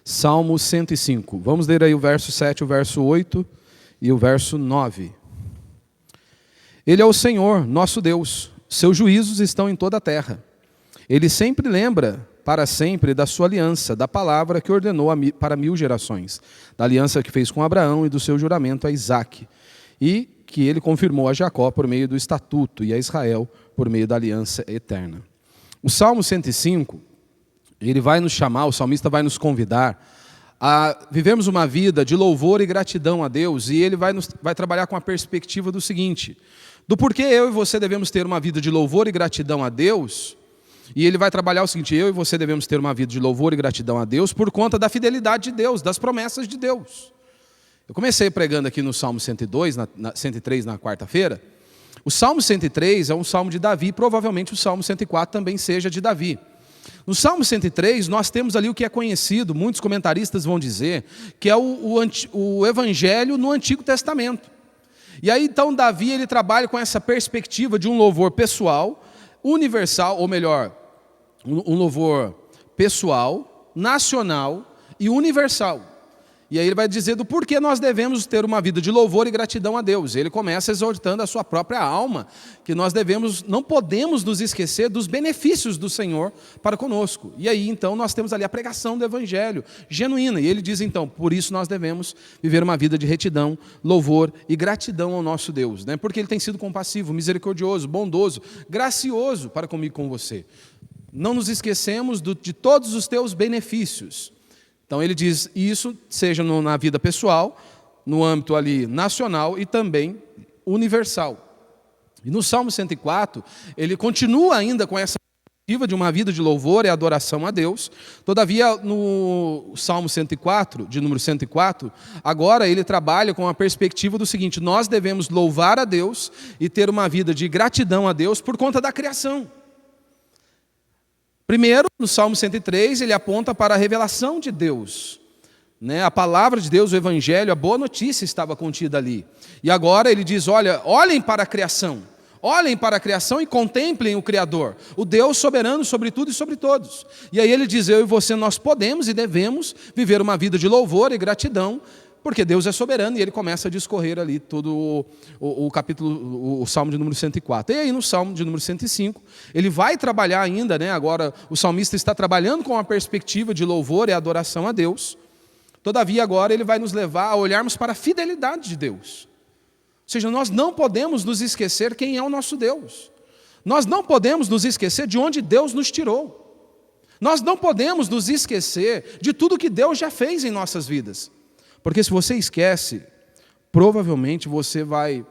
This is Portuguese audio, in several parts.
Salmo 105. Vamos ler aí o verso 7, o verso 8 e o verso 9. Ele é o Senhor, nosso Deus. Seus juízos estão em toda a terra. Ele sempre lembra para sempre da sua aliança, da palavra que ordenou para 1000 gerações, da aliança que fez com Abraão e do seu juramento a Isaque, e que ele confirmou a Jacó por meio do estatuto e a Israel por meio da aliança eterna. O Salmo 105, ele vai nos chamar, o salmista vai nos convidar a vivermos uma vida de louvor e gratidão a Deus, e ele vai trabalhar com a perspectiva do seguinte, do porquê eu e você devemos ter uma vida de louvor e gratidão a Deus. E ele vai trabalhar o seguinte, eu e você devemos ter uma vida de louvor e gratidão a Deus por conta da fidelidade de Deus, das promessas de Deus. Eu comecei pregando aqui no Salmo 103 na quarta-feira. O Salmo 103 é um salmo de Davi, provavelmente o Salmo 104 também seja de Davi. No Salmo 103 nós temos ali o que é conhecido, muitos comentaristas vão dizer, que é o Evangelho no Antigo Testamento. E aí então Davi ele trabalha com essa perspectiva de um louvor pessoal, universal, ou melhor, um louvor pessoal, nacional e universal. E aí ele vai dizer do porquê nós devemos ter uma vida de louvor e gratidão a Deus. Ele começa exortando a sua própria alma, que nós não podemos nos esquecer dos benefícios do Senhor para conosco. E aí então nós temos ali a pregação do Evangelho genuína. E ele diz então, por isso nós devemos viver uma vida de retidão, louvor e gratidão ao nosso Deus, né? Porque ele tem sido compassivo, misericordioso, bondoso, gracioso para comigo e com você. Não nos esquecemos de todos os teus benefícios. Então ele diz isso, seja na vida pessoal, no âmbito ali nacional e também universal. E no Salmo 104, ele continua ainda com essa perspectiva de uma vida de louvor e adoração a Deus. Todavia, no Salmo 104, de número 104, agora ele trabalha com a perspectiva do seguinte, nós devemos louvar a Deus e ter uma vida de gratidão a Deus por conta da criação. Primeiro, no Salmo 103, ele aponta para a revelação de Deus. A palavra de Deus, o Evangelho, a boa notícia estava contida ali. E agora ele diz, olhem para a criação. Olhem para a criação e contemplem o Criador, o Deus soberano sobre tudo e sobre todos. E aí ele diz, eu e você, nós podemos e devemos viver uma vida de louvor e gratidão, porque Deus é soberano, e ele começa a discorrer ali todo o capítulo, o Salmo de número 104. E aí no Salmo de número 105, ele vai trabalhar ainda, agora o salmista está trabalhando com a perspectiva de louvor e adoração a Deus. Todavia agora ele vai nos levar a olharmos para a fidelidade de Deus. Ou seja, nós não podemos nos esquecer quem é o nosso Deus. Nós não podemos nos esquecer de onde Deus nos tirou. Nós não podemos nos esquecer de tudo que Deus já fez em nossas vidas. Porque se você esquece, provavelmente você vai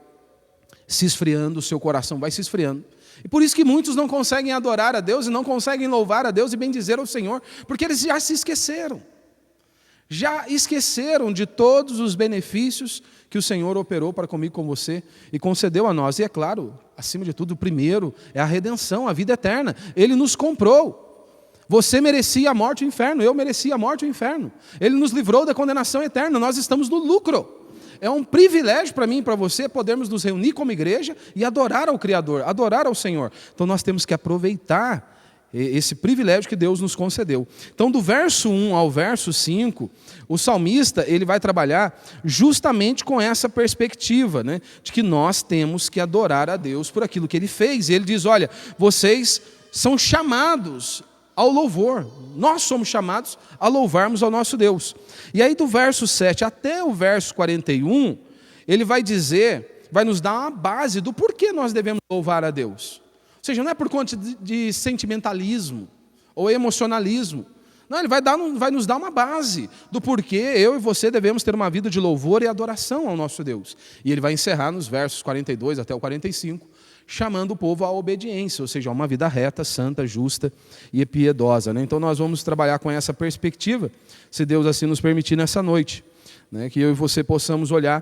se esfriando, o seu coração vai se esfriando. E por isso que muitos não conseguem adorar a Deus e não conseguem louvar a Deus e bendizer ao Senhor, porque eles já se esqueceram. Já esqueceram de todos os benefícios que o Senhor operou para comigo e com você e concedeu a nós. E é claro, acima de tudo, o primeiro é a redenção, a vida eterna. Ele nos comprou. Você merecia a morte e o inferno, eu merecia a morte e o inferno. Ele nos livrou da condenação eterna, nós estamos no lucro. É um privilégio para mim e para você podermos nos reunir como igreja e adorar ao Criador, adorar ao Senhor. Então nós temos que aproveitar esse privilégio que Deus nos concedeu. Então do verso 1 ao verso 5, o salmista ele vai trabalhar justamente com essa perspectiva, de que nós temos que adorar a Deus por aquilo que Ele fez. E ele diz, olha, vocês são chamados ao louvor, nós somos chamados a louvarmos ao nosso Deus. E aí do verso 7 até o verso 41, ele vai dizer, vai nos dar uma base do porquê nós devemos louvar a Deus. Ou seja, não é por conta de sentimentalismo ou emocionalismo. Não, ele vai nos dar uma base do porquê eu e você devemos ter uma vida de louvor e adoração ao nosso Deus. E ele vai encerrar nos versos 42 até o 45, chamando o povo à obediência, ou seja, a uma vida reta, santa, justa e piedosa. Então nós vamos trabalhar com essa perspectiva, se Deus assim nos permitir nessa noite, que eu e você possamos olhar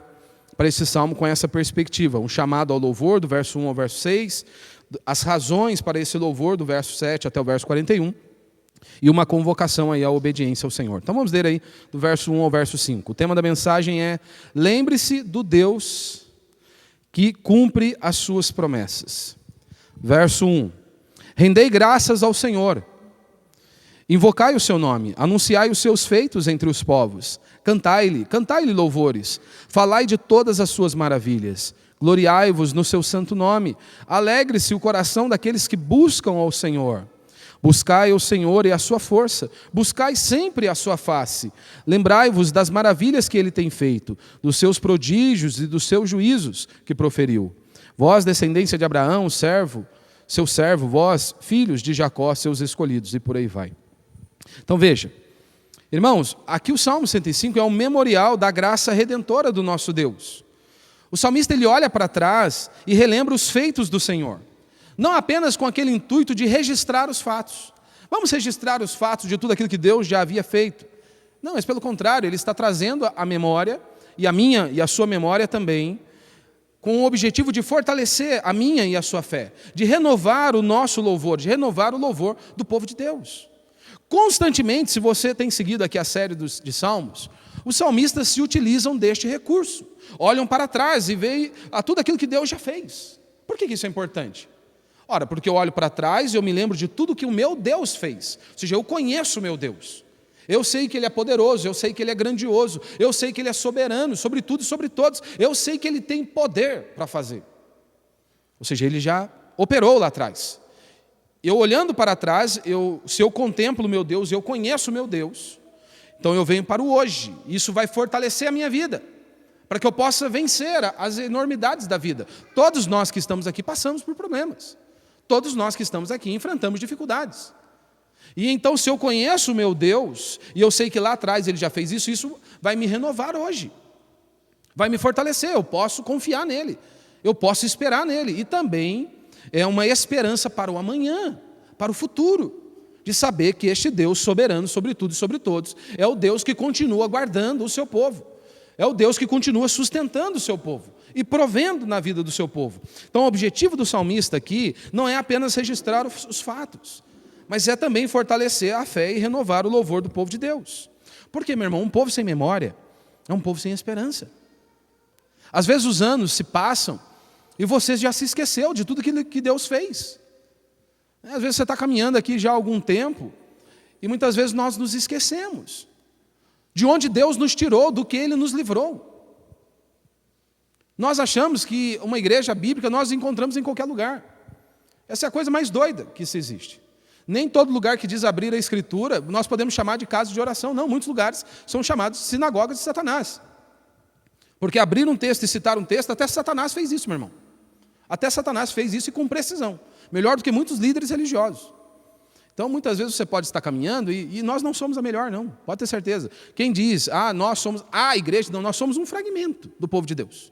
para esse salmo com essa perspectiva, um chamado ao louvor do verso 1 ao verso 6, as razões para esse louvor do verso 7 até o verso 41, e uma convocação aí à obediência ao Senhor. Então vamos ler aí do verso 1 ao verso 5. O tema da mensagem é, lembre-se do Deus que cumpre as suas promessas. Verso 1. Rendei graças ao Senhor Invocai o seu nome, anunciai os seus feitos entre os povos. Cantai-lhe louvores. Falai de todas as suas maravilhas. Gloriai-vos no seu santo nome. Alegre-se o coração daqueles que buscam ao Senhor. Buscai o Senhor e a sua força. Buscai sempre a sua face. Lembrai-vos das maravilhas que ele tem feito, dos seus prodígios e dos seus juízos que proferiu. Vós, descendência de Abraão, seu servo, vós, filhos de Jacó, seus escolhidos, e por aí vai. Então veja, irmãos, aqui o Salmo 105 é um memorial da graça redentora do nosso Deus. O salmista ele olha para trás e relembra os feitos do Senhor. Não apenas com aquele intuito de registrar os fatos. Vamos registrar os fatos de tudo aquilo que Deus já havia feito. Não, mas pelo contrário, ele está trazendo a memória, e a minha e a sua memória também, com o objetivo de fortalecer a minha e a sua fé, de renovar o nosso louvor, de renovar o louvor do povo de Deus. Constantemente, se você tem seguido aqui a série de Salmos, os salmistas se utilizam deste recurso. Olham para trás e veem a tudo aquilo que Deus já fez. Por que isso é importante? Ora, porque eu olho para trás e eu me lembro de tudo que o meu Deus fez. Ou seja, eu conheço o meu Deus. Eu sei que Ele é poderoso, eu sei que Ele é grandioso, eu sei que Ele é soberano sobre tudo e sobre todos. Eu sei que Ele tem poder para fazer. Ou seja, Ele já operou lá atrás. Eu olhando para trás, se eu contemplo o meu Deus, eu conheço o meu Deus, então eu venho para o hoje. Isso vai fortalecer a minha vida, para que eu possa vencer as enormidades da vida. Todos nós que estamos aqui passamos por problemas. Todos nós que estamos aqui enfrentamos dificuldades. E então, se eu conheço o meu Deus, e eu sei que lá atrás Ele já fez isso, isso vai me renovar hoje. Vai me fortalecer, eu posso confiar nele. Eu posso esperar nele. E também é uma esperança para o amanhã, para o futuro. De saber que este Deus soberano sobre tudo e sobre todos é o Deus que continua guardando o seu povo. É o Deus que continua sustentando o seu povo e provendo na vida do seu povo. Então o objetivo do salmista aqui não é apenas registrar os fatos, mas é também fortalecer a fé e renovar o louvor do povo de Deus. Porque, meu irmão, um povo sem memória é um povo sem esperança. Às vezes os anos se passam e você já se esqueceu de tudo que Deus fez. Às vezes você está caminhando aqui já há algum tempo e muitas vezes nós nos esquecemos de onde Deus nos tirou, do que Ele nos livrou. Nós achamos que uma igreja bíblica nós encontramos em qualquer lugar. Essa é a coisa mais doida que se existe. Nem todo lugar que diz abrir a Escritura nós podemos chamar de casa de oração. Não, muitos lugares são chamados de sinagogas de Satanás. Porque abrir um texto e citar um texto, até Satanás fez isso, meu irmão. Até Satanás fez isso e com precisão. Melhor do que muitos líderes religiosos. Então, muitas vezes você pode estar caminhando e nós não somos a melhor, não. Pode ter certeza. Quem diz, nós somos a igreja, não, nós somos um fragmento do povo de Deus.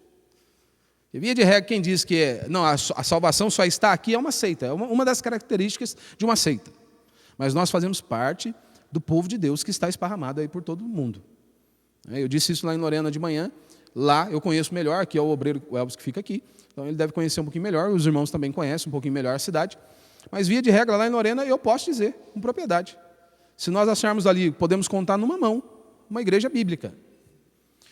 E via de regra, quem diz que não, a salvação só está aqui é uma seita. É uma das características de uma seita. Mas nós fazemos parte do povo de Deus que está esparramado aí por todo o mundo. Eu disse isso lá em Lorena de manhã. Lá eu conheço melhor, aqui é o obreiro Elvis que fica aqui. Então ele deve conhecer um pouquinho melhor, os irmãos também conhecem um pouquinho melhor a cidade. Mas via de regra, lá em Lorena, eu posso dizer, com propriedade. Se nós acharmos ali, podemos contar numa mão, uma igreja bíblica.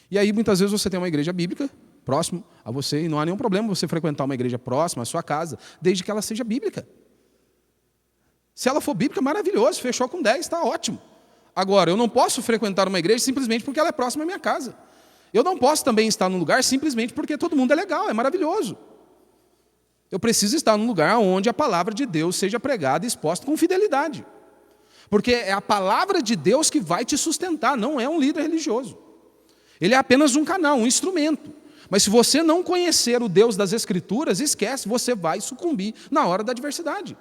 E aí, muitas vezes, você tem uma igreja bíblica próximo a você, e não há nenhum problema você frequentar uma igreja próxima à sua casa, desde que ela seja bíblica. Se ela for bíblica, maravilhoso, fechou com 10, está ótimo. Agora, eu não posso frequentar uma igreja simplesmente porque ela é próxima à minha casa. Eu não posso também estar num lugar simplesmente porque todo mundo é legal, é maravilhoso. Eu preciso estar num lugar onde a palavra de Deus seja pregada e exposta com fidelidade. Porque é a palavra de Deus que vai te sustentar, não é um líder religioso. Ele é apenas um canal, um instrumento. Mas se você não conhecer o Deus das Escrituras, esquece, você vai sucumbir na hora da adversidade.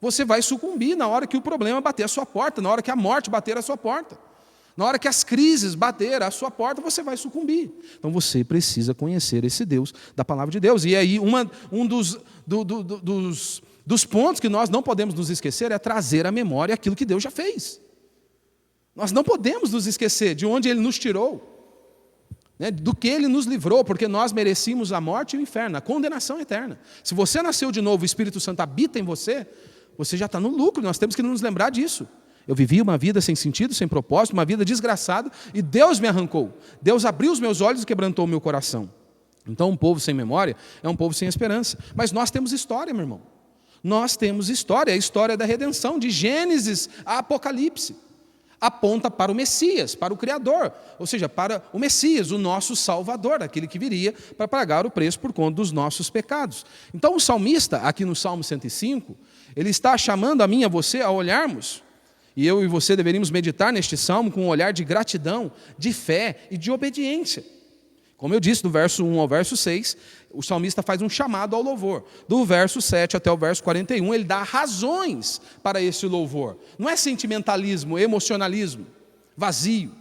Você vai sucumbir na hora que o problema bater a sua porta, na hora que a morte bater a sua porta. Na hora que as crises bater à sua porta, você vai sucumbir. Então você precisa conhecer esse Deus da palavra de Deus. E aí um dos pontos que nós não podemos nos esquecer é trazer à memória aquilo que Deus já fez. Nós não podemos nos esquecer de onde Ele nos tirou, né, do que Ele nos livrou, porque nós merecíamos a morte e o inferno, a condenação eterna. Se você nasceu de novo, o Espírito Santo habita em você, você já está no lucro, nós temos que nos lembrar disso. Eu vivi uma vida sem sentido, sem propósito, uma vida desgraçada, e Deus me arrancou. Deus abriu os meus olhos e quebrantou o meu coração. Então, um povo sem memória é um povo sem esperança. Mas nós temos história, meu irmão. nós temos história, a história da redenção, de Gênesis a Apocalipse. Aponta para o Messias, para o Criador, ou seja, para o Messias, o nosso Salvador, aquele que viria para pagar o preço por conta dos nossos pecados. Então o salmista, aqui no Salmo 105, ele está chamando a mim e a você a olharmos, e eu e você deveríamos meditar neste salmo com um olhar de gratidão, de fé e de obediência. Como eu disse, do verso 1 ao verso 6, o salmista faz um chamado ao louvor. Do verso 7 até o verso 41, ele dá razões para esse louvor. Não é sentimentalismo, emocionalismo, vazio.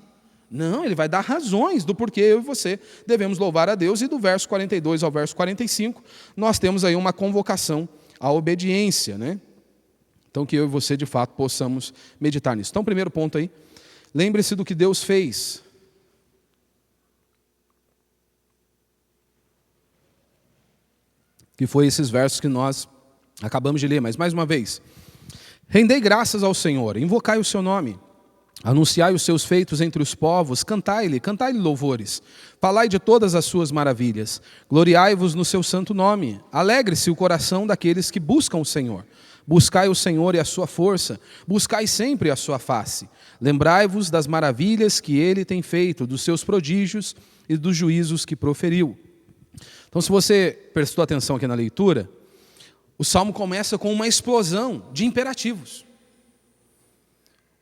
Não, ele vai dar razões do porquê eu e você devemos louvar a Deus. E do verso 42 ao verso 45, nós temos aí uma convocação à obediência, né? Então, que eu e você, de fato, possamos meditar nisso. Então, primeiro ponto aí, lembre-se do que Deus fez. Que foi esses versos que nós acabamos de ler, mas mais uma vez. Rendei graças ao Senhor, invocai o seu nome, anunciai os seus feitos entre os povos, cantai-lhe louvores, falai de todas as suas maravilhas, gloriai-vos no seu santo nome, alegre-se o coração daqueles que buscam o Senhor. Buscai o Senhor e a sua força, buscai sempre a sua face. Lembrai-vos das maravilhas que ele tem feito, dos seus prodígios e dos juízos que proferiu. Então, se você prestou atenção aqui na leitura, o Salmo começa com uma explosão de imperativos.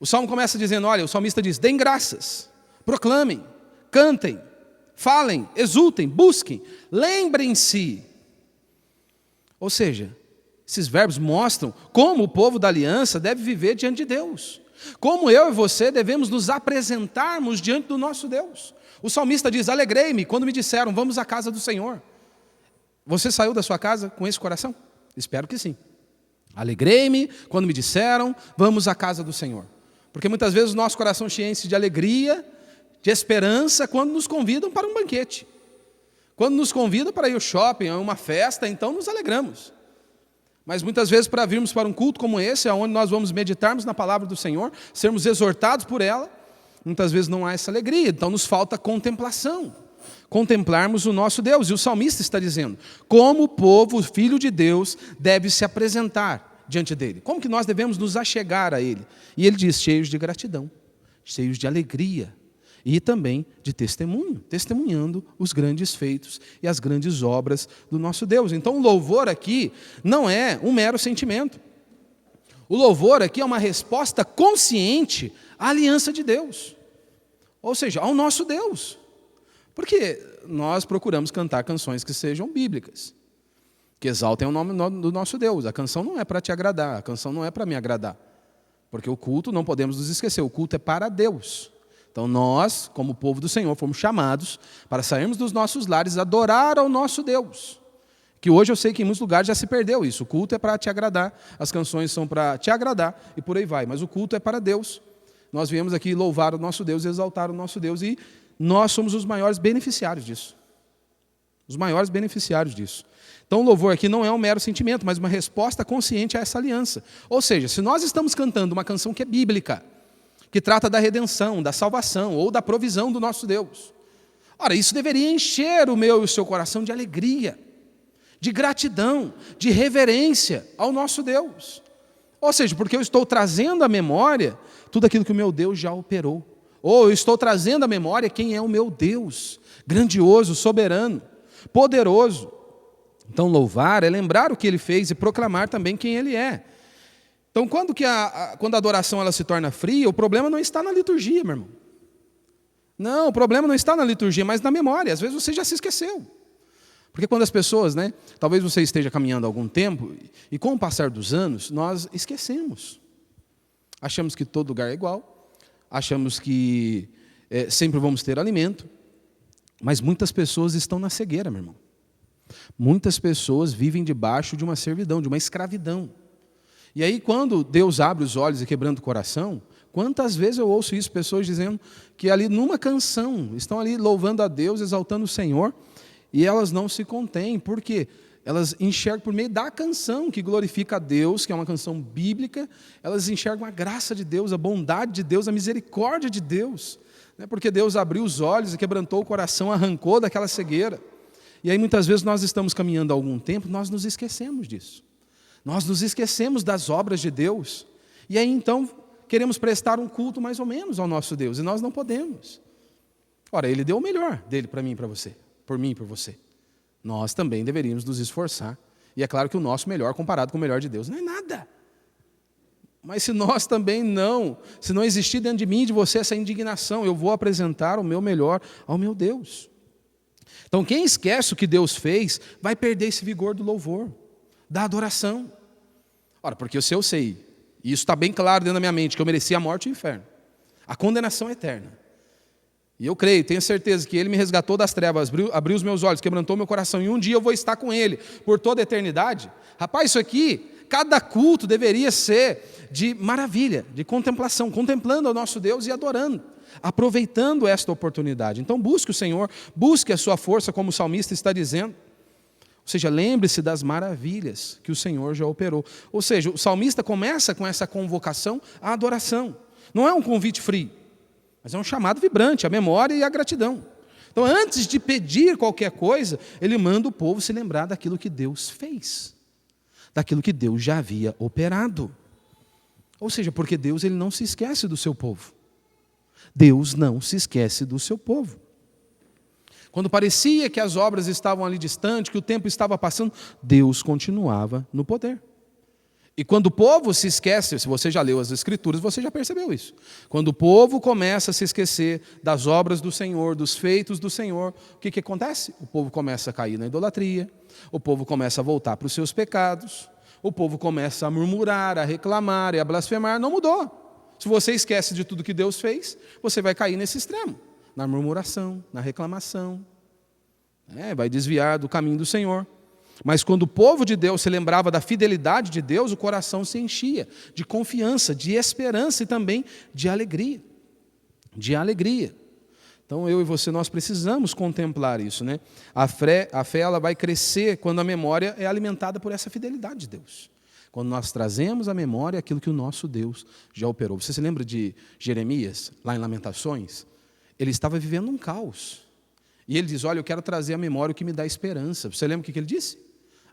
O Salmo começa dizendo, olha, o salmista diz, deem graças, proclamem, cantem, falem, exultem, busquem, lembrem-se. Ou seja, esses verbos mostram como o povo da aliança deve viver diante de Deus. Como eu e você devemos nos apresentarmos diante do nosso Deus. O salmista diz, alegrei-me quando me disseram, vamos à casa do Senhor. Você saiu da sua casa com esse coração? Espero que sim. Alegrei-me quando me disseram, vamos à casa do Senhor. Porque muitas vezes o nosso coração se enche de alegria, de esperança, quando nos convidam para um banquete. Quando nos convidam para ir ao shopping, a uma festa, então nos alegramos. Mas muitas vezes para virmos para um culto como esse, onde nós vamos meditarmos na palavra do Senhor, sermos exortados por ela, muitas vezes não há essa alegria, então nos falta contemplação. Contemplarmos o nosso Deus. E o salmista está dizendo, como o povo, o filho de Deus, deve se apresentar diante dele. Como que nós devemos nos achegar a ele? E ele diz, cheios de gratidão, cheios de alegria e também de testemunho, testemunhando os grandes feitos e as grandes obras do nosso Deus. Então o louvor aqui não é um mero sentimento. O louvor aqui é uma resposta consciente à aliança de Deus. Ou seja, ao nosso Deus. Porque nós procuramos cantar canções que sejam bíblicas, que exaltem o nome do nosso Deus. A canção não é para te agradar, a canção não é para me agradar. Porque o culto, não podemos nos esquecer, o culto é para Deus. Então nós, como povo do Senhor, fomos chamados para sairmos dos nossos lares, adorar ao nosso Deus. Que hoje eu sei que em muitos lugares já se perdeu isso. O culto é para te agradar, as canções são para te agradar e por aí vai. Mas o culto é para Deus. Nós viemos aqui louvar o nosso Deus, exaltar o nosso Deus e nós somos os maiores beneficiários disso. Os maiores beneficiários disso. Então o louvor aqui não é um mero sentimento, mas uma resposta consciente a essa aliança. Ou seja, se nós estamos cantando uma canção que é bíblica, que trata da redenção, da salvação ou da provisão do nosso Deus, ora, isso deveria encher o meu e o seu coração de alegria, de gratidão, de reverência ao nosso Deus. Ou seja, porque eu estou trazendo à memória tudo aquilo que o meu Deus já operou. Ou eu estou trazendo à memória quem é o meu Deus, grandioso, soberano, poderoso. Então louvar é lembrar o que Ele fez e proclamar também quem Ele é. Então quando a adoração ela se torna fria, o problema não está na liturgia, meu irmão. Não, o problema não está na liturgia, mas na memória. Às vezes você já se esqueceu. Porque quando as pessoas, talvez você esteja caminhando há algum tempo, e com o passar dos anos, nós esquecemos. Achamos que todo lugar é igual. Achamos que sempre vamos ter alimento, mas muitas pessoas estão na cegueira, meu irmão. Muitas pessoas vivem debaixo de uma servidão, de uma escravidão. E aí quando Deus abre os olhos e quebrando o coração, quantas vezes eu ouço isso, pessoas dizendo que ali numa canção, estão ali louvando a Deus, exaltando o Senhor, e elas não se contêm, porque elas enxergam por meio da canção que glorifica a Deus, que é uma canção bíblica, elas enxergam a graça de Deus, a bondade de Deus, a misericórdia de Deus, porque Deus abriu os olhos e quebrantou o coração, arrancou daquela cegueira. E aí muitas vezes nós estamos caminhando há algum tempo, nós nos esquecemos disso. Nós nos esquecemos das obras de Deus. E aí então queremos prestar um culto mais ou menos ao nosso Deus. E nós não podemos. Ora, Ele deu o melhor dele para mim e para você. Por mim e por você. Nós também deveríamos nos esforçar. E é claro que o nosso melhor comparado com o melhor de Deus não é nada. Mas se nós também se não existir dentro de mim e de você essa indignação, eu vou apresentar o meu melhor ao meu Deus. Então quem esquece o que Deus fez, vai perder esse vigor do louvor, da adoração. Ora, porque se eu sei, e isso está bem claro dentro da minha mente, que eu merecia a morte e o inferno, a condenação eterna. E eu creio, tenho certeza que Ele me resgatou das trevas, abriu os meus olhos, quebrantou meu coração, e um dia eu vou estar com Ele por toda a eternidade. Rapaz, isso aqui, cada culto deveria ser de maravilha, de contemplação, contemplando ao nosso Deus e adorando, aproveitando esta oportunidade. Então busque o Senhor, busque a sua força, como o salmista está dizendo. Ou seja, lembre-se das maravilhas que o Senhor já operou. Ou seja, o salmista começa com essa convocação à adoração. Não é um convite frio, mas é um chamado vibrante, a memória e a gratidão. Então, antes de pedir qualquer coisa, ele manda o povo se lembrar daquilo que Deus fez, daquilo que Deus já havia operado. Ou seja, porque Deus ele não se esquece do seu povo. Deus não se esquece do seu povo. Quando parecia que as obras estavam ali distantes, que o tempo estava passando, Deus continuava no poder. E quando o povo se esquece, se você já leu as Escrituras, você já percebeu isso. Quando o povo começa a se esquecer das obras do Senhor, dos feitos do Senhor, o que acontece? O povo começa a cair na idolatria, o povo começa a voltar para os seus pecados, o povo começa a murmurar, a reclamar e a blasfemar. Não mudou. Se você esquece de tudo que Deus fez, você vai cair nesse extremo, na murmuração, na reclamação. Vai desviar do caminho do Senhor. Mas quando o povo de Deus se lembrava da fidelidade de Deus, o coração se enchia de confiança, de esperança e também de alegria. De alegria. Então eu e você, nós precisamos contemplar isso, né? A fé ela vai crescer quando a memória é alimentada por essa fidelidade de Deus. Quando nós trazemos à memória aquilo que o nosso Deus já operou. Você se lembra de Jeremias, lá em Lamentações? Ele estava vivendo um caos. E ele diz, olha, eu quero trazer à memória o que me dá esperança. Você lembra o que ele disse?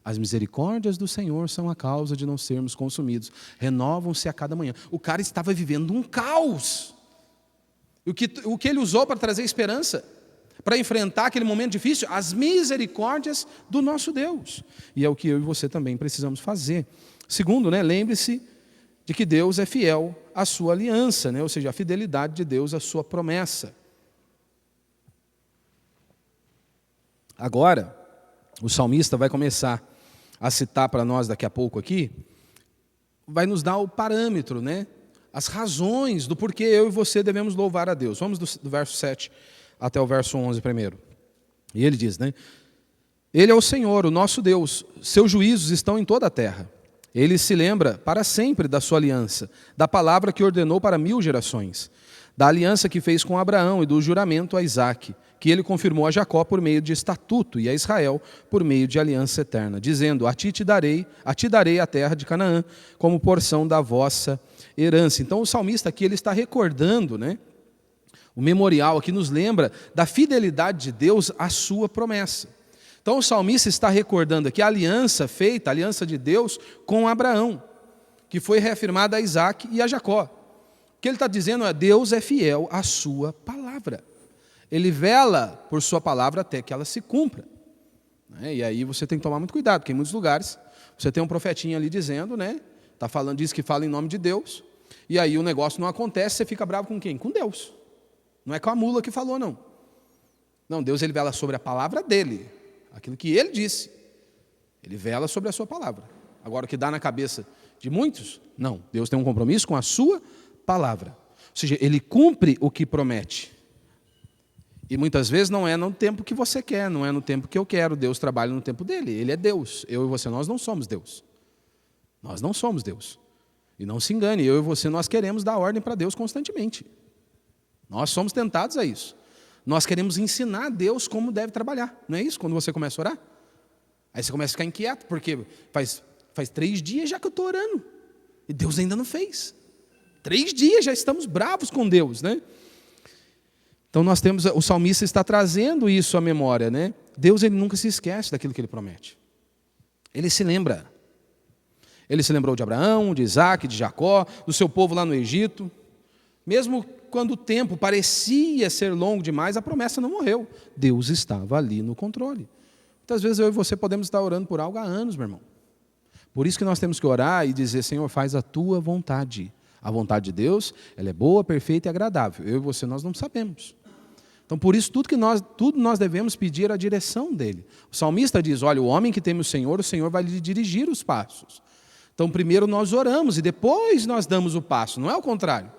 As misericórdias do Senhor são a causa de não sermos consumidos. Renovam-se a cada manhã. O cara estava vivendo um caos. O que ele usou para trazer esperança? Para enfrentar aquele momento difícil? As misericórdias do nosso Deus. E é o que eu e você também precisamos fazer. Segundo, lembre-se de que Deus é fiel à sua aliança, ou seja, a fidelidade de Deus à sua promessa. Agora, o salmista vai começar a citar para nós daqui a pouco aqui, vai nos dar o parâmetro, as razões do porquê eu e você devemos louvar a Deus. Vamos do verso 7 até o verso 11 primeiro. E ele diz, Ele é o Senhor, o nosso Deus, seus juízos estão em toda a terra. Ele se lembra para sempre da sua aliança, da palavra que ordenou para 1000 gerações, da aliança que fez com Abraão e do juramento a Isaque, que ele confirmou a Jacó por meio de estatuto e a Israel por meio de aliança eterna, dizendo, a ti darei a terra de Canaã como porção da vossa herança. Então o salmista aqui ele está recordando, o memorial aqui nos lembra da fidelidade de Deus à sua promessa. Então o salmista está recordando aqui a aliança feita, a aliança de Deus com Abraão, que foi reafirmada a Isaque e a Jacó. O que ele está dizendo é, Deus é fiel à sua palavra. Ele vela por sua palavra até que ela se cumpra. E aí você tem que tomar muito cuidado, porque em muitos lugares você tem um profetinho ali dizendo, diz que fala em nome de Deus, e aí o negócio não acontece, você fica bravo com quem? Com Deus. Não é com a mula que falou, não. Não, Deus ele vela sobre a palavra dele, aquilo que ele disse. Ele vela sobre a sua palavra. Agora, o que dá na cabeça de muitos? Não, Deus tem um compromisso com a sua palavra. Ou seja, ele cumpre o que promete. E muitas vezes não é no tempo que você quer, não é no tempo que eu quero. Deus trabalha no tempo dele. Ele é Deus. Eu e você, nós não somos Deus. Nós não somos Deus. E não se engane, eu e você, nós queremos dar ordem para Deus constantemente. Nós somos tentados a isso. Nós queremos ensinar a Deus como deve trabalhar. Não é isso? Quando você começa a orar? Aí você começa a ficar inquieto, porque faz 3 dias já que eu estou orando. E Deus ainda não fez. 3 dias já estamos bravos com Deus, Então nós temos, o salmista está trazendo isso à memória, Deus ele nunca se esquece daquilo que ele promete. Ele se lembra. Ele se lembrou de Abraão, de Isaac, de Jacó, do seu povo lá no Egito. Mesmo quando o tempo parecia ser longo demais, a promessa não morreu. Deus estava ali no controle. Muitas vezes eu e você podemos estar orando por algo há anos, meu irmão. Por isso que nós temos que orar e dizer, Senhor, faz a tua vontade. A vontade de Deus, ela é boa, perfeita e agradável. Eu e você, nós não sabemos. Então, por isso, tudo nós devemos pedir a direção dele. O salmista diz, olha, o homem que teme o Senhor vai lhe dirigir os passos. Então, primeiro nós oramos e depois nós damos o passo. Não é o contrário.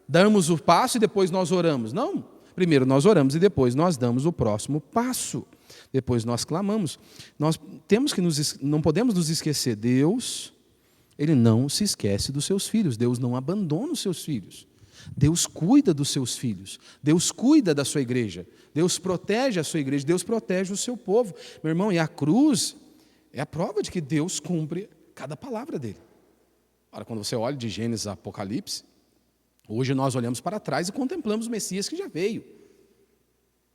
Damos o passo e depois nós oramos. Não. Primeiro nós oramos e depois nós damos o próximo passo. Depois nós clamamos. Nós temos que não podemos nos esquecer. Deus, Ele não se esquece dos seus filhos. Deus não abandona os seus filhos. Deus cuida dos seus filhos. Deus cuida da sua igreja. Deus protege a sua igreja. Deus protege o seu povo. Meu irmão, e a cruz é a prova de que Deus cumpre cada palavra dele. Ora, quando você olha de Gênesis a Apocalipse, hoje nós olhamos para trás e contemplamos o Messias que já veio.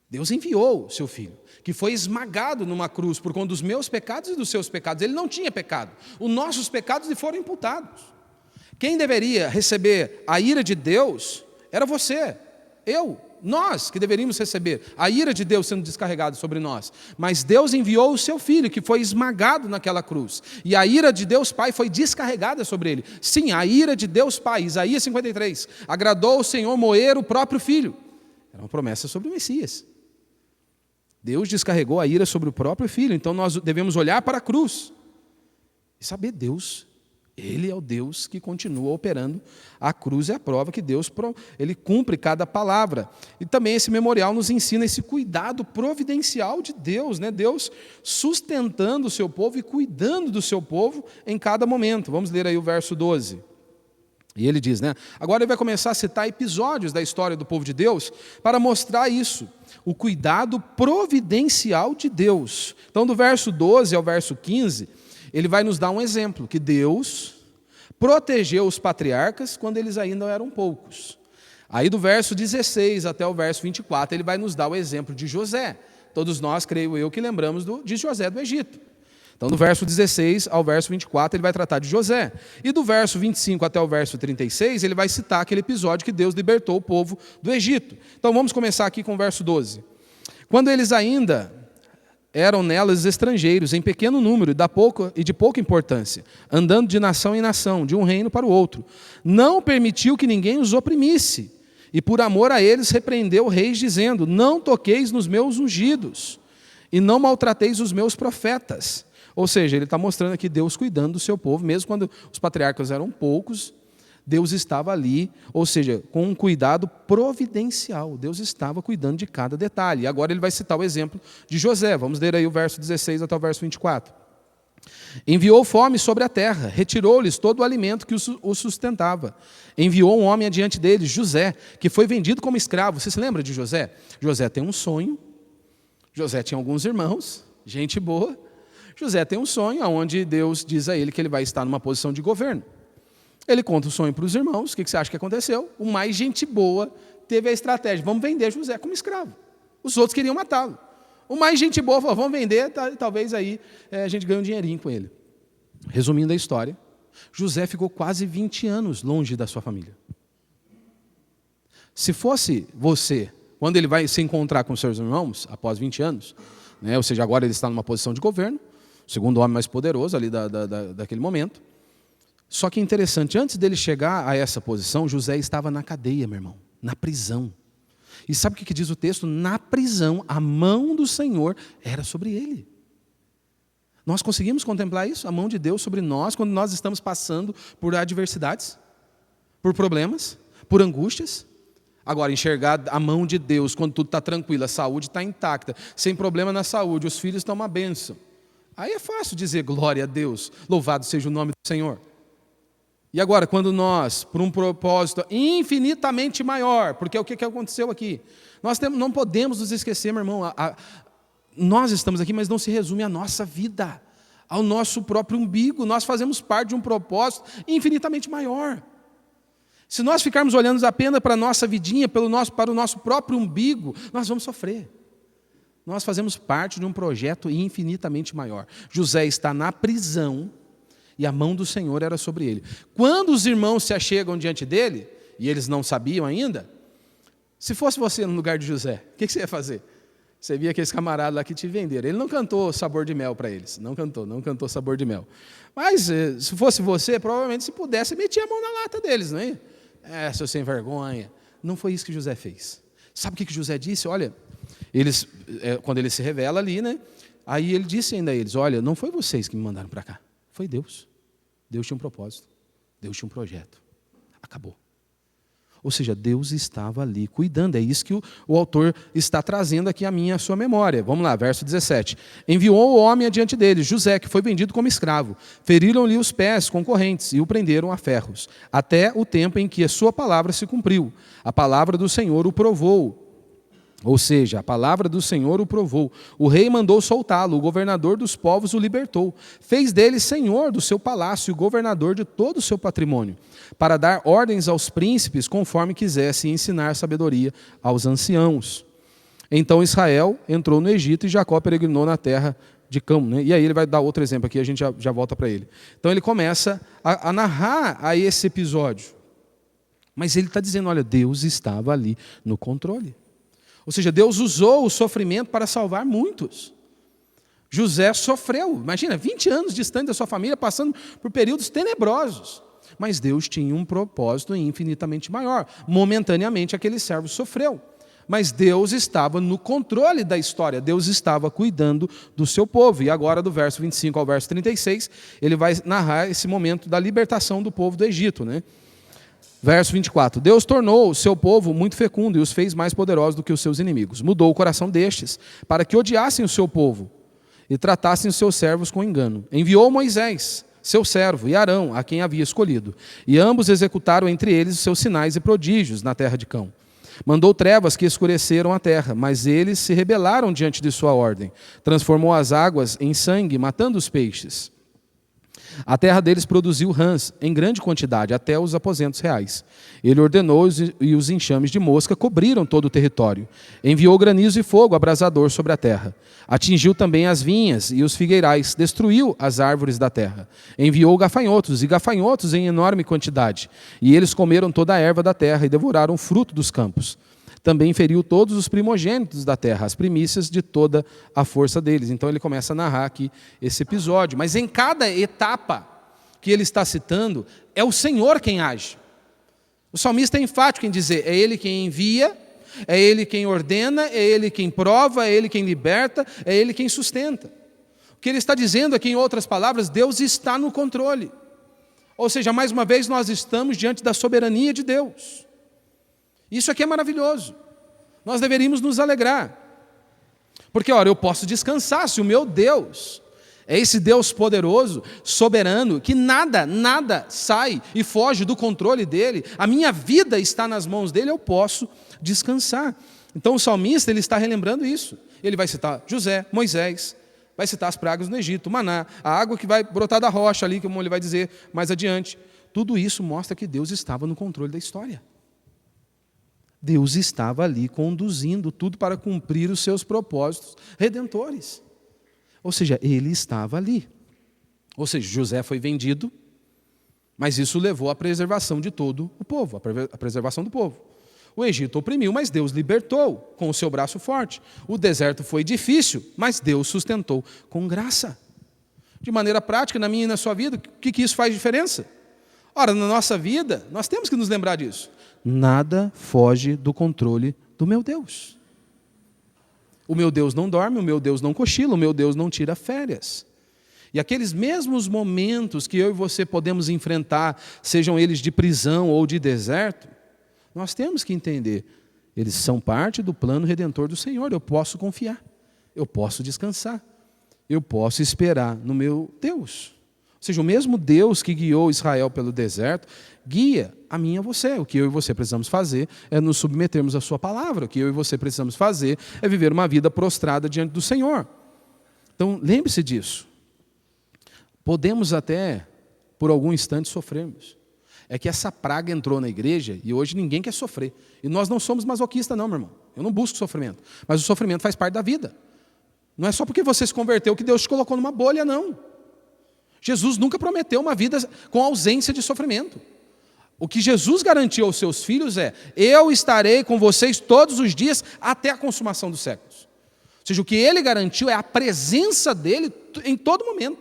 Deus enviou o seu filho, que foi esmagado numa cruz por conta dos meus pecados e dos seus pecados. Ele não tinha pecado. Os nossos pecados lhe foram imputados. Quem deveria receber a ira de Deus era você, eu, nós que deveríamos receber a ira de Deus sendo descarregada sobre nós. Mas Deus enviou o seu filho, que foi esmagado naquela cruz. E a ira de Deus Pai foi descarregada sobre ele. Sim, a ira de Deus Pai, Isaías 53, agradou o Senhor moer o próprio filho. Era uma promessa sobre o Messias. Deus descarregou a ira sobre o próprio filho. Então nós devemos olhar para a cruz e saber, Deus, Ele é o Deus que continua operando. A cruz é a prova que Deus Ele cumpre cada palavra. E também esse memorial nos ensina esse cuidado providencial de Deus, né? Deus sustentando o seu povo e cuidando do seu povo em cada momento. Vamos ler aí o verso 12. E ele diz, né? Agora ele vai começar a citar episódios da história do povo de Deus para mostrar isso, o cuidado providencial de Deus. Então, do verso 12 ao verso 15, ele vai nos dar um exemplo, que Deus protegeu os patriarcas quando eles ainda eram poucos. Aí do verso 16 até o verso 24, ele vai nos dar o exemplo de José. Todos nós, creio eu, que lembramos de José do Egito. Então, do verso 16 ao verso 24, ele vai tratar de José. E do verso 25 até o verso 36, ele vai citar aquele episódio que Deus libertou o povo do Egito. Então, vamos começar aqui com o verso 12. Quando eles ainda eram nelas estrangeiros, em pequeno número e de pouca importância, andando de nação em nação, de um reino para o outro, não permitiu que ninguém os oprimisse. E por amor a eles repreendeu reis, dizendo, não toqueis nos meus ungidos, e não maltrateis os meus profetas. Ou seja, ele está mostrando aqui Deus cuidando do seu povo, mesmo quando os patriarcas eram poucos, Deus estava ali, ou seja, com um cuidado providencial. Deus estava cuidando de cada detalhe. E agora ele vai citar o exemplo de José. Vamos ler aí o verso 16 até o verso 24. Enviou fome sobre a terra, retirou-lhes todo o alimento que os sustentava. Enviou um homem adiante deles, José, que foi vendido como escravo. Você se lembra de José? José tem um sonho. José tinha alguns irmãos, gente boa. José tem um sonho onde Deus diz a ele que ele vai estar numa posição de governo. Ele conta o sonho para os irmãos. O que você acha que aconteceu? O mais gente boa teve a estratégia, vamos vender José como escravo. Os outros queriam matá-lo. O mais gente boa falou, vamos vender, talvez aí a gente ganhe um dinheirinho com ele. Resumindo a história, José ficou quase 20 anos longe da sua família. Se fosse você, quando ele vai se encontrar com seus irmãos, após 20 anos, né, ou seja, agora ele está numa posição de governo, o segundo homem mais poderoso ali daquele momento. Só que é interessante, antes dele chegar a essa posição, José estava na cadeia, meu irmão, na prisão. E sabe o que diz o texto? Na prisão, a mão do Senhor era sobre ele. Nós conseguimos contemplar isso? A mão de Deus sobre nós, quando nós estamos passando por adversidades, por problemas, por angústias. Agora, enxergar a mão de Deus, quando tudo está tranquilo, a saúde está intacta, sem problema na saúde, os filhos estão uma bênção. Aí é fácil dizer glória a Deus, louvado seja o nome do Senhor. E agora, quando nós, por um propósito infinitamente maior, porque o que aconteceu aqui? Nós não podemos nos esquecer, meu irmão, nós estamos aqui, mas não se resume à nossa vida, ao nosso próprio umbigo. Nós fazemos parte de um propósito infinitamente maior. Se nós ficarmos olhando apenas para a nossa vidinha, para o nosso próprio umbigo, nós vamos sofrer. Nós fazemos parte de um projeto infinitamente maior. José está na prisão, e a mão do Senhor era sobre ele. Quando os irmãos se achegam diante dele, e eles não sabiam ainda, se fosse você no lugar de José, o que você ia fazer? Você via aqueles camaradas lá que te venderam. Ele não cantou sabor de mel para eles. Não cantou sabor de mel. Mas, se fosse você, provavelmente, se pudesse, metia a mão na lata deles, não é? Seu sem vergonha. Não foi isso que José fez. Sabe o que José disse? Olha, quando ele se revela ali, né? Aí ele disse ainda a eles, olha, não foi vocês que me mandaram para cá. Foi Deus. Deus tinha um propósito. Deus tinha um projeto. Acabou. Ou seja, Deus estava ali cuidando. É isso que o autor está trazendo aqui à sua memória. Vamos lá, verso 17. Enviou o homem adiante deles, José, que foi vendido como escravo. Feriram-lhe os pés com correntes e o prenderam a ferros, até o tempo em que a sua palavra se cumpriu. A palavra do Senhor o provou. Ou seja, a palavra do Senhor o provou. O rei mandou soltá-lo, o governador dos povos o libertou. Fez dele senhor do seu palácio e governador de todo o seu patrimônio, para dar ordens aos príncipes conforme quisesse e ensinar sabedoria aos anciãos. Então Israel entrou no Egito e Jacó peregrinou na terra de Cão. Né? E aí ele vai dar outro exemplo aqui, a gente já volta para ele. Então ele começa a narrar a esse episódio. Mas ele está dizendo, olha, Deus estava ali no controle. Ou seja, Deus usou o sofrimento para salvar muitos. José sofreu, imagina, 20 anos distante da sua família, passando por períodos tenebrosos. Mas Deus tinha um propósito infinitamente maior. Momentaneamente, aquele servo sofreu. Mas Deus estava no controle da história. Deus estava cuidando do seu povo. E agora, do verso 25 ao verso 36, ele vai narrar esse momento da libertação do povo do Egito, né? Verso 24. Deus tornou o seu povo muito fecundo e os fez mais poderosos do que os seus inimigos. Mudou o coração destes, para que odiassem o seu povo e tratassem os seus servos com engano. Enviou Moisés, seu servo, e Arão, a quem havia escolhido. E ambos executaram entre eles os seus sinais e prodígios na terra de Cão. Mandou trevas que escureceram a terra, mas eles se rebelaram diante de sua ordem. Transformou as águas em sangue, matando os peixes. A terra deles produziu rãs em grande quantidade, até os aposentos reais. Ele ordenou e os enxames de mosca cobriram todo o território. Enviou granizo e fogo abrasador sobre a terra. Atingiu também as vinhas e os figueirais, destruiu as árvores da terra. Enviou gafanhotos, e gafanhotos em enorme quantidade. E eles comeram toda a erva da terra e devoraram o fruto dos campos. Também feriu todos os primogênitos da terra, as primícias de toda a força deles. Então ele começa a narrar aqui esse episódio. Mas em cada etapa que ele está citando, é o Senhor quem age. O salmista é enfático em dizer, é Ele quem envia, é Ele quem ordena, é Ele quem prova, é Ele quem liberta, é Ele quem sustenta. O que ele está dizendo aqui, em outras palavras, Deus está no controle. Ou seja, mais uma vez nós estamos diante da soberania de Deus. Isso aqui é maravilhoso. Nós deveríamos nos alegrar. Porque, ora, eu posso descansar se o meu Deus é esse Deus poderoso, soberano, que nada sai e foge do controle dele. A minha vida está nas mãos dele, eu posso descansar. Então o salmista ele está relembrando isso. Ele vai citar José, Moisés, vai citar as pragas no Egito, o maná, a água que vai brotar da rocha ali, como ele vai dizer mais adiante. Tudo isso mostra que Deus estava no controle da história. Deus estava ali conduzindo tudo para cumprir os seus propósitos redentores. Ou seja, ele estava ali. Ou seja, José foi vendido, mas isso levou à preservação de todo o povo, a preservação do povo. O Egito oprimiu, mas Deus libertou com o seu braço forte. O deserto foi difícil, mas Deus sustentou com graça. De maneira prática, na minha e na sua vida, o que isso faz diferença? Ora, na nossa vida, nós temos que nos lembrar disso. Nada foge do controle do meu Deus. O meu Deus não dorme, o meu Deus não cochila, o meu Deus não tira férias. E aqueles mesmos momentos que eu e você podemos enfrentar, sejam eles de prisão ou de deserto, nós temos que entender, eles são parte do plano redentor do Senhor. Eu posso confiar, eu posso descansar, eu posso esperar no meu Deus. Ou seja, o mesmo Deus que guiou Israel pelo deserto, guia a mim e a você. O que eu e você precisamos fazer é nos submetermos à sua palavra. O que eu e você precisamos fazer é viver uma vida prostrada diante do Senhor. Então, lembre-se disso. Podemos até, por algum instante, sofrermos. É que essa praga entrou na igreja e hoje ninguém quer sofrer. E nós não somos masoquistas não, meu irmão. Eu não busco sofrimento. Mas o sofrimento faz parte da vida. Não é só porque você se converteu que Deus te colocou numa bolha, não. Jesus nunca prometeu uma vida com ausência de sofrimento. O que Jesus garantiu aos seus filhos é: eu estarei com vocês todos os dias até a consumação dos séculos. Ou seja, o que ele garantiu é a presença dele em todo momento.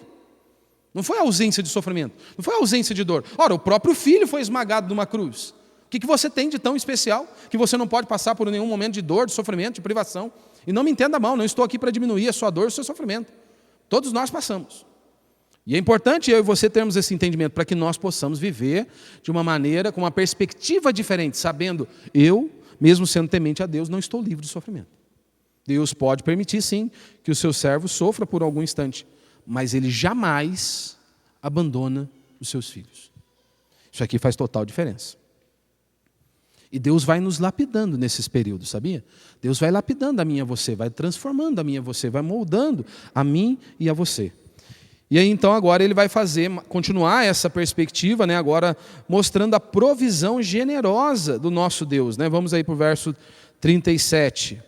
Não foi a ausência de sofrimento, não foi a ausência de dor. Ora, o próprio filho foi esmagado numa cruz. O que você tem de tão especial que você não pode passar por nenhum momento de dor, de sofrimento, de privação? E não me entenda mal, não estou aqui para diminuir a sua dor e o seu sofrimento. Todos nós passamos. E é importante eu e você termos esse entendimento para que nós possamos viver de uma maneira, com uma perspectiva diferente, sabendo, eu, mesmo sendo temente a Deus, não estou livre de sofrimento. Deus pode permitir, sim, que o seu servo sofra por algum instante, mas ele jamais abandona os seus filhos. Isso aqui faz total diferença. E Deus vai nos lapidando nesses períodos, sabia? Deus vai lapidando a mim e a você, vai transformando a mim e a você, vai moldando a mim e a você. E aí então agora ele vai continuar essa perspectiva, né, agora mostrando a provisão generosa do nosso Deus. Né? Vamos aí para o verso 37.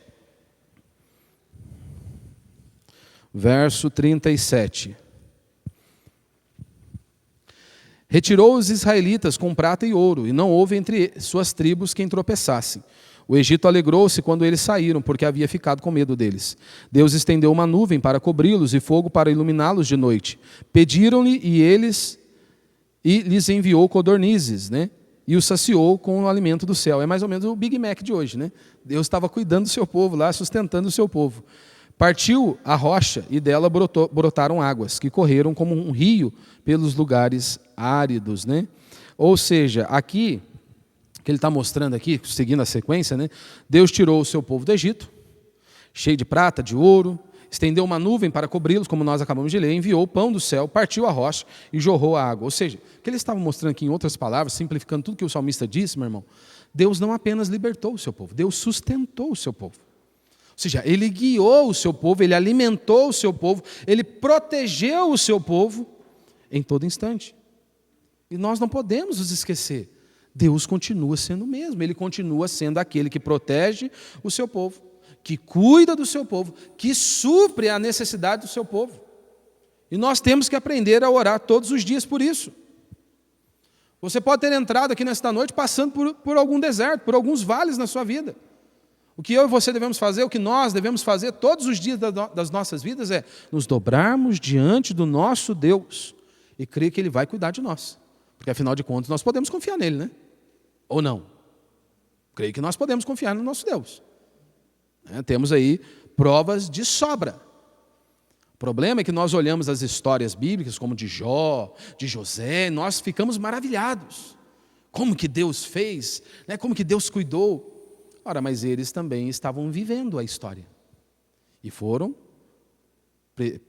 Verso 37. Retirou os israelitas com prata e ouro, e não houve entre suas tribos quem tropeçasse. O Egito alegrou-se quando eles saíram, porque havia ficado com medo deles. Deus estendeu uma nuvem para cobri-los e fogo para iluminá-los de noite. Pediram-lhe e lhes enviou codornizes, né? E os saciou com o alimento do céu. É mais ou menos o Big Mac de hoje, né? Deus estava cuidando do seu povo lá, sustentando o seu povo. Partiu a rocha e dela brotaram águas, que correram como um rio pelos lugares áridos, né? Ou seja, aqui, que ele está mostrando aqui, seguindo a sequência, né? Deus tirou o seu povo do Egito, cheio de prata, de ouro, estendeu uma nuvem para cobri-los, como nós acabamos de ler, enviou o pão do céu, partiu a rocha e jorrou a água. Ou seja, o que ele estava mostrando aqui, em outras palavras, simplificando tudo que o salmista disse, meu irmão, Deus não apenas libertou o seu povo, Deus sustentou o seu povo. Ou seja, ele guiou o seu povo, ele alimentou o seu povo, ele protegeu o seu povo em todo instante. E nós não podemos nos esquecer. Deus continua sendo o mesmo, ele continua sendo aquele que protege o seu povo, que cuida do seu povo, que supre a necessidade do seu povo. E nós temos que aprender a orar todos os dias por isso. Você pode ter entrado aqui nesta noite passando por algum deserto, por alguns vales na sua vida. O que eu e você devemos fazer, o que nós devemos fazer todos os dias das nossas vidas é nos dobrarmos diante do nosso Deus e crer que Ele vai cuidar de nós. Porque, afinal de contas, nós podemos confiar nele, né? Ou não? Creio que nós podemos confiar no nosso Deus. Temos aí provas de sobra. O problema é que nós olhamos as histórias bíblicas, como de Jó, de José, nós ficamos maravilhados. Como que Deus fez? Como que Deus cuidou? Ora, mas eles também estavam vivendo a história. E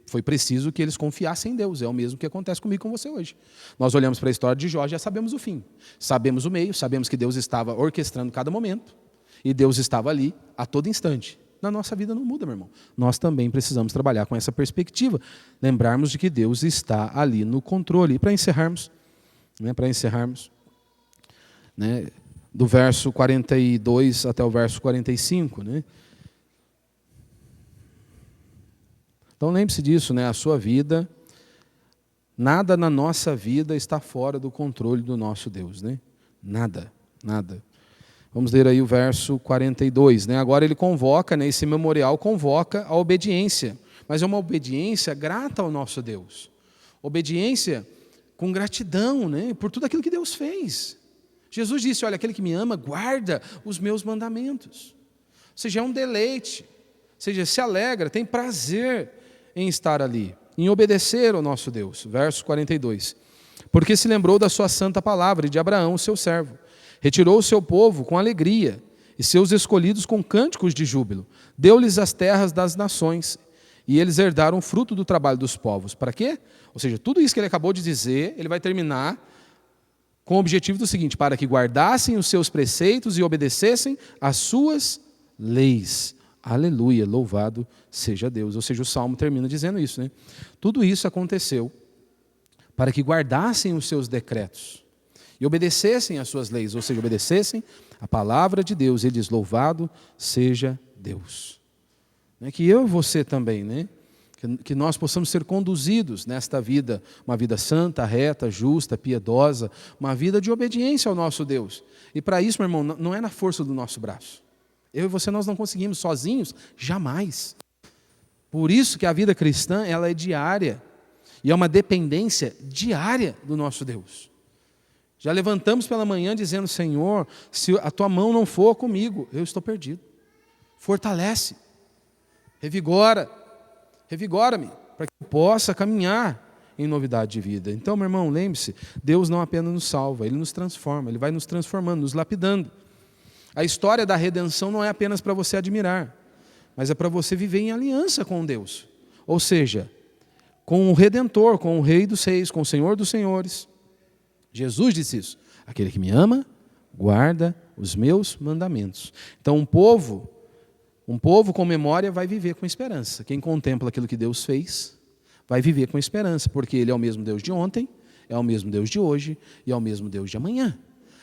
foi preciso que eles confiassem em Deus. É o mesmo que acontece comigo e com você hoje. Nós olhamos para a história de Jó, já sabemos o fim. Sabemos o meio, sabemos que Deus estava orquestrando cada momento. E Deus estava ali a todo instante. Na nossa vida não muda, meu irmão. Nós também precisamos trabalhar com essa perspectiva. Lembrarmos de que Deus está ali no controle. E para encerrarmos, do verso 42 até o verso 45, né? Então lembre-se disso, né? A sua vida, nada na nossa vida está fora do controle do nosso Deus, né? Nada, nada. Vamos ler aí o verso 42, né? Agora ele convoca, né? Esse memorial convoca a obediência, mas é uma obediência grata ao nosso Deus. Obediência com gratidão, né? Por tudo aquilo que Deus fez. Jesus disse, olha, aquele que me ama guarda os meus mandamentos. Ou seja, é um deleite. Ou seja, se alegra, tem prazer em estar ali, em obedecer ao nosso Deus. Verso 42. Porque se lembrou da sua santa palavra e de Abraão, seu servo. Retirou o seu povo com alegria e seus escolhidos com cânticos de júbilo. Deu-lhes as terras das nações e eles herdaram o fruto do trabalho dos povos. Para quê? Ou seja, tudo isso que ele acabou de dizer, ele vai terminar com o objetivo do seguinte, para que guardassem os seus preceitos e obedecessem às suas leis. Aleluia, louvado seja Deus. Ou seja, o Salmo termina dizendo isso, né? Tudo isso aconteceu para que guardassem os seus decretos e obedecessem às suas leis, ou seja, obedecessem a palavra de Deus. Ele diz, louvado seja Deus. Que eu e você também, né? que nós possamos ser conduzidos nesta vida, uma vida santa, reta, justa, piedosa, uma vida de obediência ao nosso Deus. E para isso, meu irmão, não é na força do nosso braço. Eu e você, nós não conseguimos sozinhos, jamais. Por isso que a vida cristã, ela é diária, e é uma dependência diária do nosso Deus. Já levantamos pela manhã dizendo, Senhor, se a tua mão não for comigo, eu estou perdido. Fortalece, revigora-me, para que eu possa caminhar em novidade de vida. Então, meu irmão, lembre-se, Deus não apenas nos salva, Ele nos transforma, Ele vai nos transformando, nos lapidando. A história da redenção não é apenas para você admirar, mas é para você viver em aliança com Deus. Ou seja, com o Redentor, com o Rei dos Reis, com o Senhor dos Senhores. Jesus disse isso. Aquele que me ama, guarda os meus mandamentos. Então, um povo com memória vai viver com esperança. Quem contempla aquilo que Deus fez, vai viver com esperança, porque Ele é o mesmo Deus de ontem, é o mesmo Deus de hoje e é o mesmo Deus de amanhã.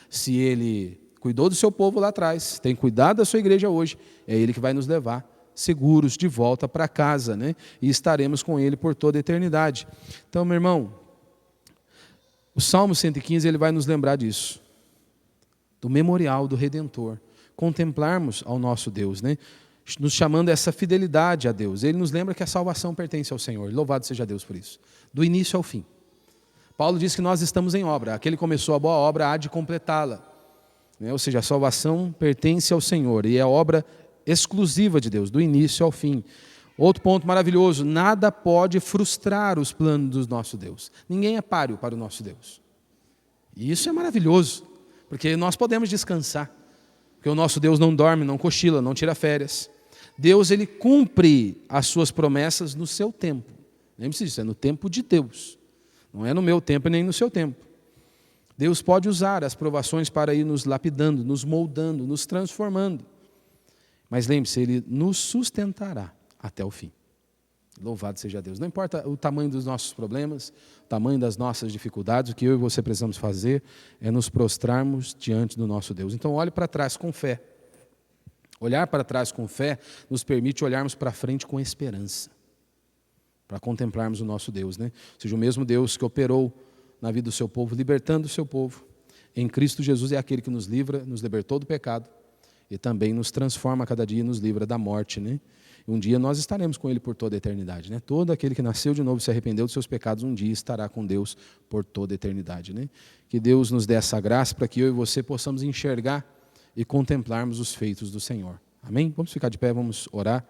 Se Ele cuidou do seu povo lá atrás, tem cuidado da sua igreja hoje, é Ele que vai nos levar seguros de volta para casa, né? E estaremos com Ele por toda a eternidade. Então, meu irmão, o Salmo 115 ele vai nos lembrar disso, do memorial do Redentor, contemplarmos ao nosso Deus, né? Nos chamando a essa fidelidade a Deus. Ele nos lembra que a salvação pertence ao Senhor, louvado seja Deus por isso, do início ao fim. Paulo diz que nós estamos em obra, aquele que começou a boa obra há de completá-la, né? Ou seja, a salvação pertence ao Senhor e é a obra exclusiva de Deus, do início ao fim. Outro ponto maravilhoso, nada pode frustrar os planos do nosso Deus. Ninguém é páreo para o nosso Deus. E isso é maravilhoso, porque nós podemos descansar, porque o nosso Deus não dorme, não cochila, não tira férias. Deus, Ele cumpre as suas promessas no seu tempo. Lembre-se disso, é no tempo de Deus. Não é no meu tempo nem no seu tempo. Deus pode usar as provações para ir nos lapidando, nos moldando, nos transformando. Mas lembre-se, Ele nos sustentará até o fim. Louvado seja Deus. Não importa o tamanho dos nossos problemas, o tamanho das nossas dificuldades, o que eu e você precisamos fazer é nos prostrarmos diante do nosso Deus. Então olhe para trás com fé. Olhar para trás com fé nos permite olharmos para frente com esperança, para contemplarmos o nosso Deus, né? Ou seja, o mesmo Deus que operou na vida do seu povo, libertando o seu povo, em Cristo Jesus é aquele que nos livra, nos libertou do pecado, e também nos transforma a cada dia e nos livra da morte, né? Um dia nós estaremos com Ele por toda a eternidade, né? Todo aquele que nasceu de novo e se arrependeu dos seus pecados, um dia estará com Deus por toda a eternidade, né? Que Deus nos dê essa graça para que eu e você possamos enxergar e contemplarmos os feitos do Senhor. Amém? Vamos ficar de pé, vamos orar.